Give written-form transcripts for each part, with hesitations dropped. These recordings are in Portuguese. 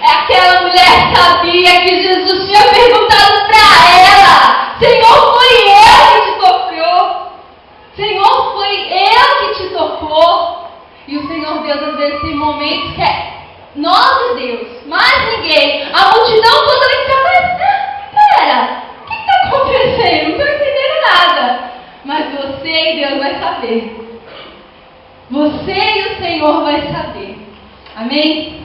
Aquela mulher sabia que Jesus tinha perguntado para ela: Senhor, foi eu que te tocou. Senhor, foi eu que te tocou. E o Senhor Deus, às vezes, tem momentos que é nós e Deus, mais ninguém. A multidão toda vai ficar, mas pera, o que está acontecendo? Não estou entendendo nada. Mas você e Deus vai saber. Você e o Senhor vai saber. Amém?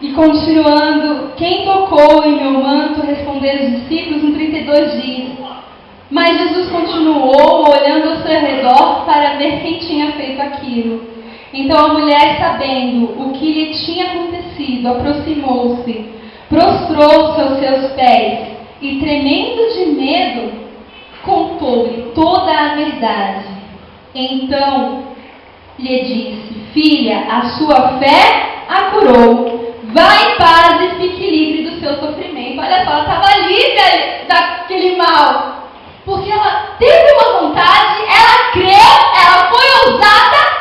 E continuando, quem tocou em meu manto, responderam os discípulos, no 32 dias. Mas Jesus continuou olhando ao seu redor para ver quem tinha feito aquilo. Então a mulher, sabendo o que lhe tinha acontecido, aproximou-se, prostrou-se aos seus pés e, tremendo de medo, contou-lhe toda a verdade. Então lhe disse: Filha, a sua fé a curou. Vá em paz e fique livre do seu sofrimento. Olha só, ela estava livre daquele mal. Porque ela teve uma vontade, ela creu, ela foi ousada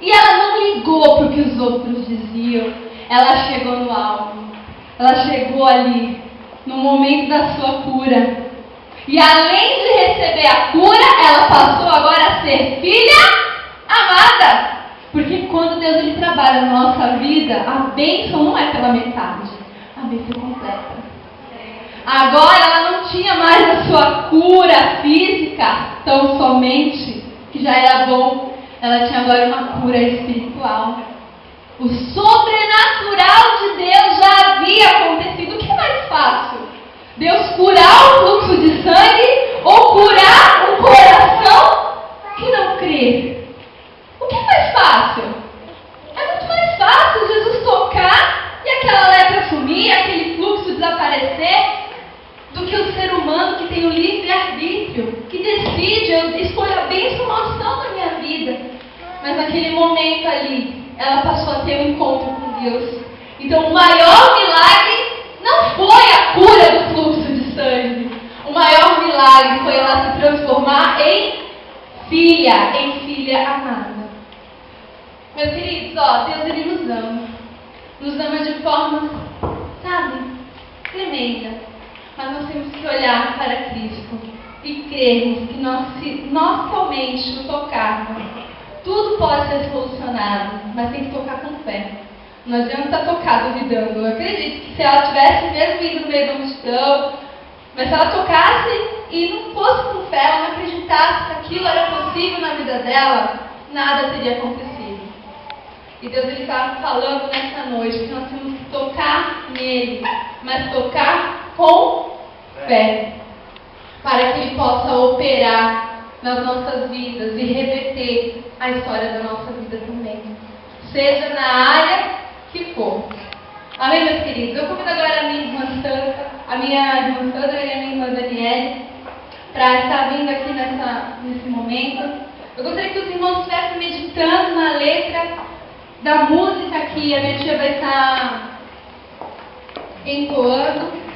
e ela não ligou para o que os outros diziam. Ela chegou no alvo. Ela chegou ali, no momento da sua cura. E além de receber a cura, ela passou agora a ser filha amada. Porque quando Deus ele trabalha na nossa vida, a bênção não é pela metade, a bênção é completa. Agora ela não tinha mais a sua cura física tão somente, que já era bom. Ela tinha agora uma cura espiritual. O sobrenatural de Deus já havia acontecido. O que é mais fácil? Deus curar o fluxo de sangue ou curar um coração que não crê? O que é mais fácil? É muito mais fácil Jesus tocar e aquela lepra sumir, aquele fluxo desaparecer, do que o ser humano que tem o livre-arbítrio, que decide: eu escolho a bênção ou maldição na minha vida. Mas naquele momento ali, ela passou a ter um encontro com Deus. Então o maior milagre não foi a cura do fluxo de sangue. O maior milagre foi ela se transformar em filha amada. Meus queridos, Deus ele nos ama de forma, tremenda. Mas nós temos que olhar para Cristo e crermos que se nós somente o tocarmos, tudo pode ser solucionado, mas tem que tocar com fé. Não adianta estar tocar duvidando. Eu acredito que se ela tivesse mesmo ido no meio da multidão, mas se ela tocasse e não fosse com fé, ela não acreditasse que aquilo era possível na vida dela, nada teria acontecido. E Deus ele está falando nessa noite que nós temos que tocar nele, mas tocar com fé, para que ele possa operar nas nossas vidas e reverter a história da nossa vida também, seja na área que for. Amém, meus queridos? Eu convido agora a minha irmã Sandra e a minha irmã Daniele para estar vindo aqui nesse momento. Eu gostaria que os irmãos estivessem meditando na letra da música que a minha tia vai estar entoando.